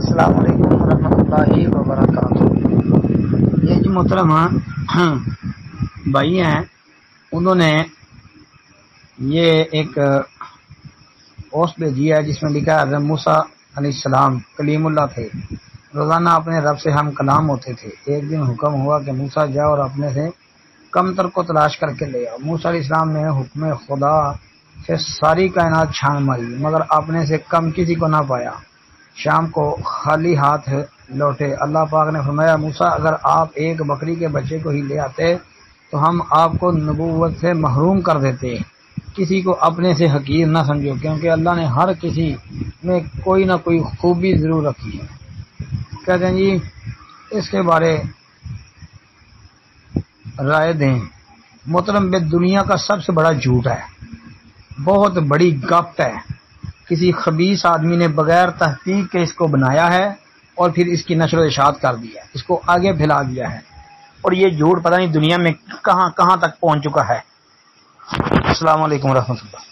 السلام علیکم ورحمۃ اللہ وبرکاتہ۔ یہ جو محترم بھائی ہیں، انہوں نے یہ ایک پوسٹ بھیجی ہے جس میں لکھا ہے حضرت موسیٰ علیہ السلام کلیم اللہ تھے، روزانہ اپنے رب سے ہم کلام ہوتے تھے۔ ایک دن حکم ہوا کہ موسیٰ جاؤ اور اپنے سے کم تر کو تلاش کر کے لے آؤ۔ موسیٰ علیہ السلام نے حکم خدا سے ساری کائنات چھان ماری مگر اپنے سے کم کسی کو نہ پایا۔ شام کو خالی ہاتھ لوٹے۔ اللہ پاک نے فرمایا موسیٰ اگر آپ ایک بکری کے بچے کو ہی لے آتے تو ہم آپ کو نبوت سے محروم کر دیتے۔ کسی کو اپنے سے حقیر نہ سمجھو، کیونکہ اللہ نے ہر کسی میں کوئی نہ کوئی خوبی ضرور رکھی ہے۔ کہتے ہیں جی اس کے بارے رائے دیں۔ محترم بے دنیا کا سب سے بڑا جھوٹ ہے، بہت بڑی گپ ہے۔ کسی خبیث آدمی نے بغیر تحقیق کے اس کو بنایا ہے اور پھر اس کی نشر و اشاعت کر دیا ہے، اس کو آگے پھیلا دیا ہے، اور یہ جھوٹ پتہ نہیں دنیا میں کہاں کہاں تک پہنچ چکا ہے۔ السلام علیکم ورحمۃ اللہ۔